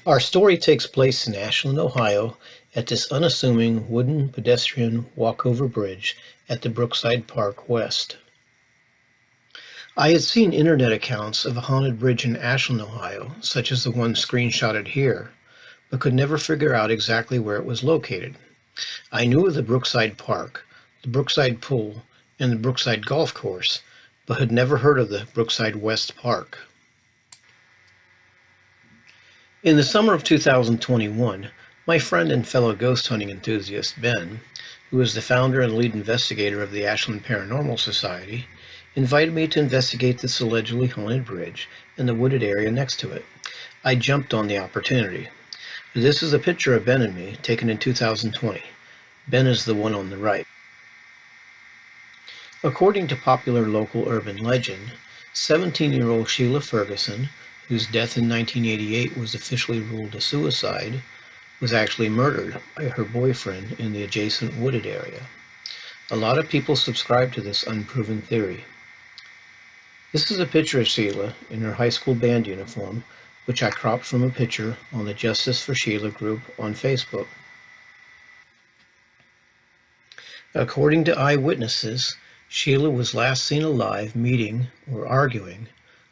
Our story takes place in Ashland, Ohio, at this unassuming wooden pedestrian walkover bridge at the Brookside Park West. I had seen internet accounts of a haunted bridge in Ashland, Ohio, such as the one screenshotted here, but could never figure out exactly where it was located. I knew of the Brookside Park, the Brookside Pool, and the Brookside Golf Course, but had never heard of the Brookside West Park. In the summer of 2021, my friend and fellow ghost hunting enthusiast Ben, who is the founder and lead investigator of the Ashland Paranormal Society, invited me to investigate this allegedly haunted bridge and the wooded area next to it. I jumped on the opportunity. This is a picture of Ben and me taken in 2020. Ben is the one on the right. According to popular local urban legend, 17-year-old Sheila Ferguson, whose death in 1988 was officially ruled a suicide, was actually murdered by her boyfriend in the adjacent wooded area. A lot of people subscribe to this unproven theory. This is a picture of Sheila in her high school band uniform, which I cropped from a picture on the Justice for Sheila group on Facebook. According to eyewitnesses, Sheila was last seen alive meeting or arguing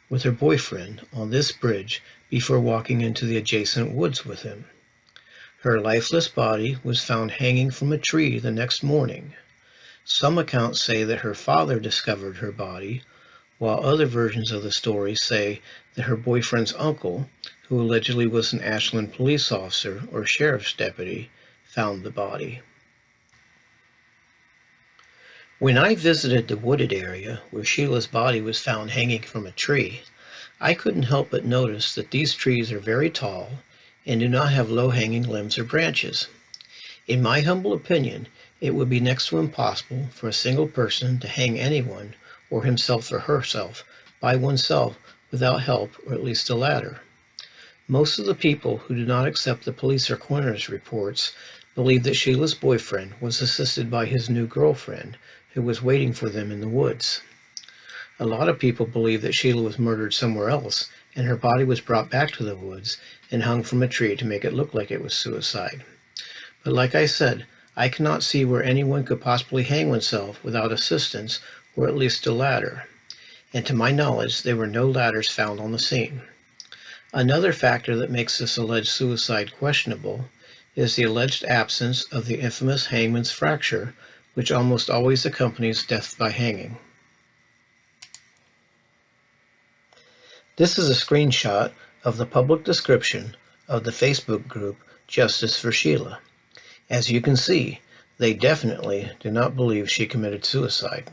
with her boyfriend on this bridge before walking into the adjacent woods with him. Her lifeless body was found hanging from a tree the next morning. Some accounts say that her father discovered her body, while other versions of the story say that her boyfriend's uncle, who allegedly was an Ashland police officer or sheriff's deputy, found the body. When I visited the wooded area where Sheila's body was found hanging from a tree, I couldn't help but notice that these trees are very tall and do not have low-hanging limbs or branches. In my humble opinion, it would be next to impossible for a single person to hang anyone, or himself or herself, by oneself without help or at least a ladder. Most of the people who do not accept the police or coroner's reports believe that Sheila's boyfriend was assisted by his new girlfriend, who was waiting for them in the woods. A lot of people believe that Sheila was murdered somewhere else, and her body was brought back to the woods and hung from a tree to make it look like it was suicide. But like I said, I cannot see where anyone could possibly hang oneself without assistance or at least a ladder. And to my knowledge, there were no ladders found on the scene. Another factor that makes this alleged suicide questionable is the alleged absence of the infamous hangman's fracture, which almost always accompanies death by hanging. This is a screenshot of the public description of the Facebook group Justice for Sheila. As you can see, they definitely do not believe she committed suicide.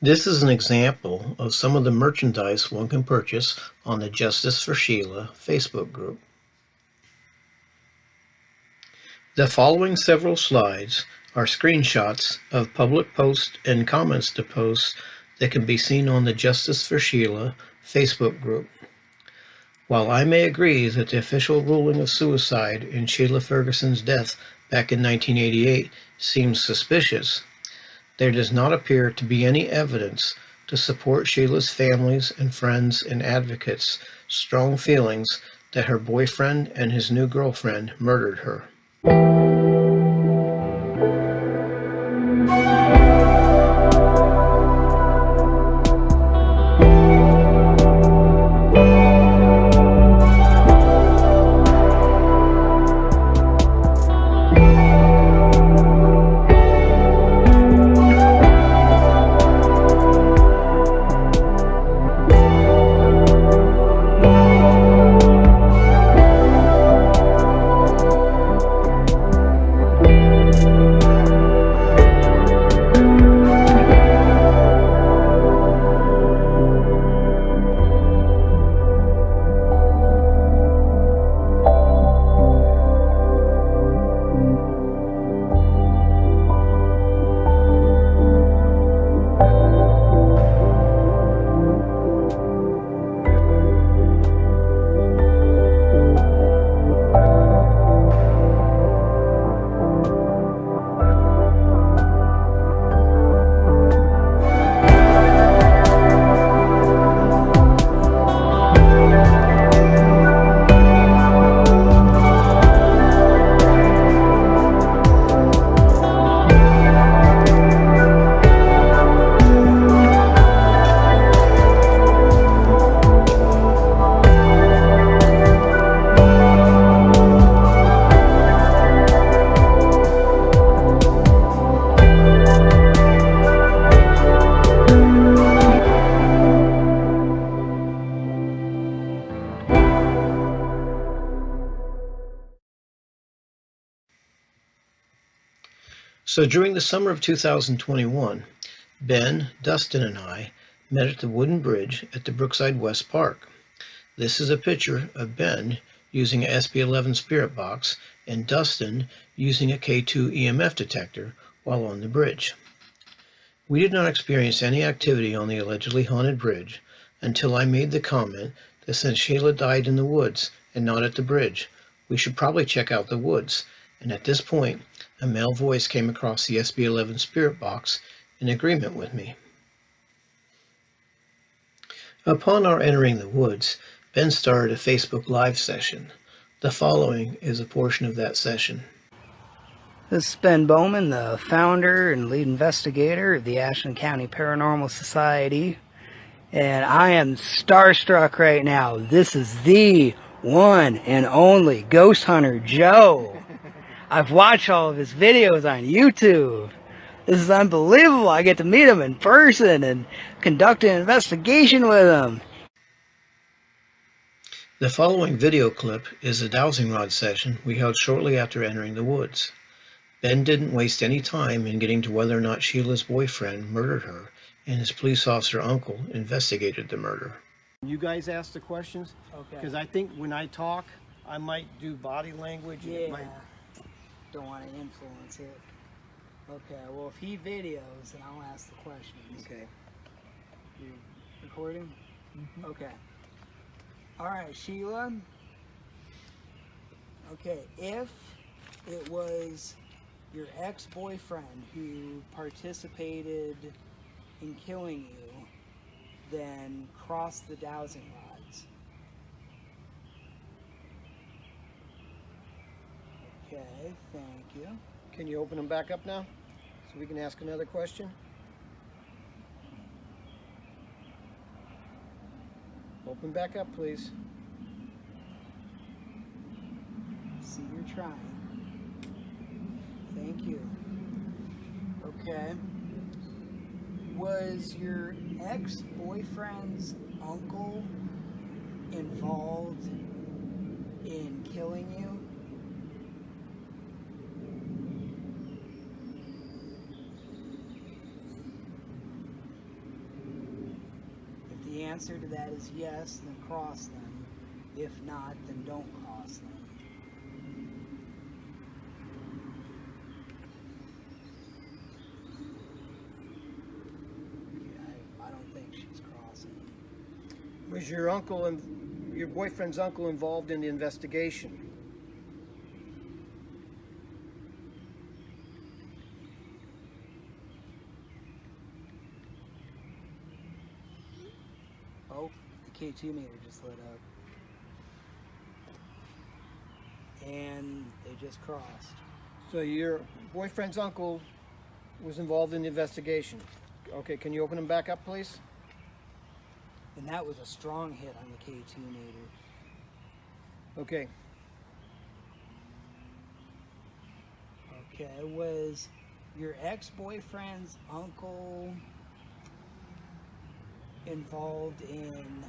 This is an example of some of the merchandise one can purchase on the Justice for Sheila Facebook group. The following several slides are screenshots of public posts and comments to posts that can be seen on the Justice for Sheila Facebook group. While I may agree that the official ruling of suicide in Sheila Ferguson's death back in 1988 seems suspicious, there does not appear to be any evidence to support Sheila's families and friends and advocates' strong feelings that her boyfriend and his new girlfriend murdered her. So during the summer of 2021, Ben, Dustin, and I met at the wooden bridge at the Brookside West Park. This is a picture of Ben using a SB11 spirit box and Dustin using a K2 EMF detector while on the bridge. We did not experience any activity on the allegedly haunted bridge until I made the comment that since Sheila died in the woods and not at the bridge, we should probably check out the woods, and at this point, a male voice came across the SB11 spirit box in agreement with me. Upon our entering the woods, Ben started a Facebook Live session. The following is a portion of that session. This is Ben Bowman, the founder and lead investigator of the Ashland County Paranormal Society, and I am starstruck right now. This is the one and only Ghost Hunter Joe. I've watched all of his videos on YouTube. This is unbelievable. I get to meet him in person and conduct an investigation with him. The following video clip is a dowsing rod session we held shortly after entering the woods. Ben didn't waste any time in getting to whether or not Sheila's boyfriend murdered her, and his police officer uncle investigated the murder. You guys ask the questions, because I think when I talk, I might do body language. Yeah, don't want to influence it. Okay, well, if he videos, then I'll ask the questions. Okay. You recording? Mm-hmm. Okay. All right, Sheila. Okay, if it was your ex-boyfriend who participated in killing you, then cross the dowsing rods. Okay, thank you. Can you open them back up now so we can ask another question? Open back up, please. See, you're trying. Thank you. Okay. Was your ex-boyfriend's uncle involved in killing you? If the answer to that is yes, then cross them. If not, then don't cross them. I don't think she's crossing. Was your uncle and your boyfriend's uncle involved in the investigation? Oh, the K2 meter just lit up. And they just crossed. So your boyfriend's uncle was involved in the investigation. Okay, can you open them back up, please? And that was a strong hit on the K2 meter. Okay. Okay, was your ex-boyfriend's uncle involved in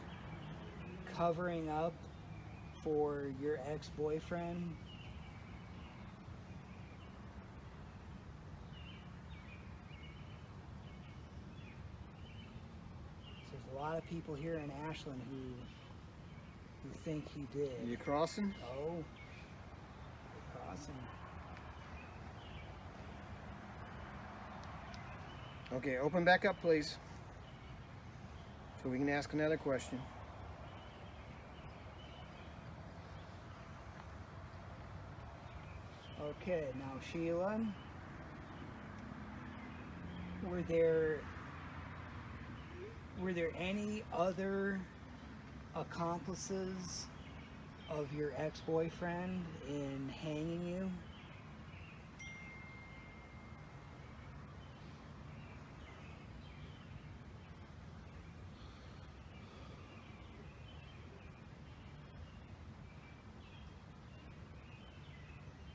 covering up for your ex-boyfriend? There's a lot of people here in Ashland who think he did. Are you crossing? Oh, you're crossing. Okay, open back up, please, so we can ask another question. Okay, now Sheila, were there any other accomplices of your ex-boyfriend in hanging you?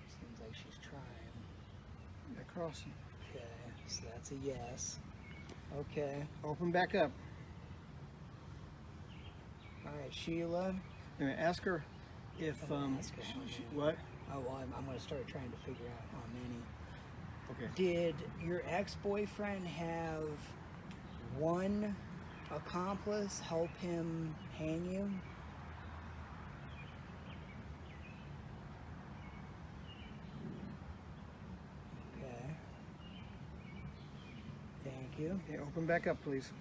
Seems like she's trying. You're crossing. Okay, so that's a yes. Okay. Open back up. All right, Sheila. I'm gonna ask her if ask her how many. what? Oh, well, I'm going to start trying to figure out how many. Okay. Did your ex-boyfriend have one accomplice help him hang you? Okay. Thank you. Okay, open back up, please.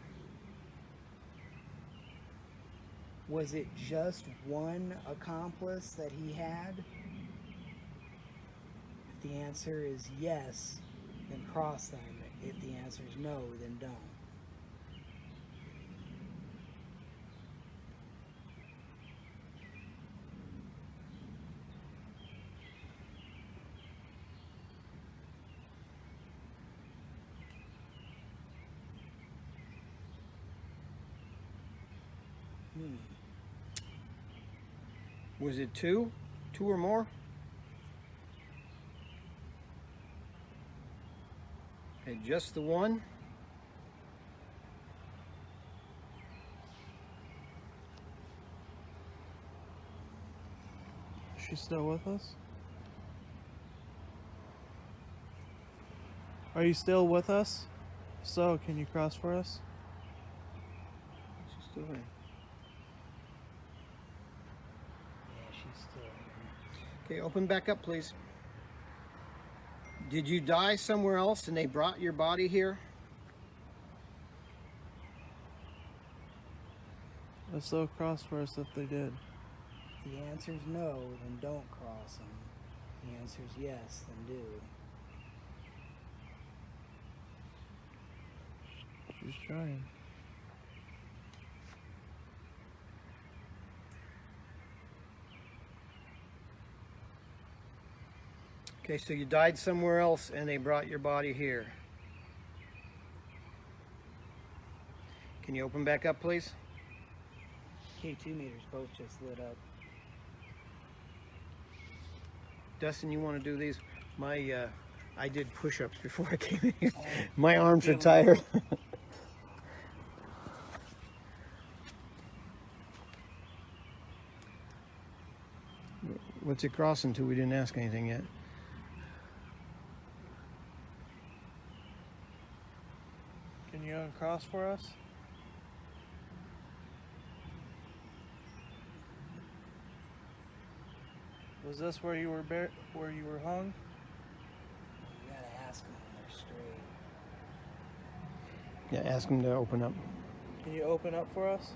Was it just one accomplice that he had? If the answer is yes, then cross them. If the answer is no, then don't. Was it two? Two or more? Okay, just the one? Is she still with us? Are you still with us? So, can you cross for us? She's still there. Yeah, she's still here. Okay, open back up, please. Did you die somewhere else and they brought your body here? If so, cross for us if they did. If the answer is no, then don't cross them. If the answer is yes, then do. She's trying. Okay, so you died somewhere else and they brought your body here. Can you open back up, please? K2 meters both just lit up. Dustin, you want to do these? I did push-ups before I came in here. My arms are tired. What's it crossing to? We didn't ask anything yet. Can you uncross for us? Was this where you were hung? You gotta ask them when they're straight. Yeah, ask them to open up. Can you open up for us?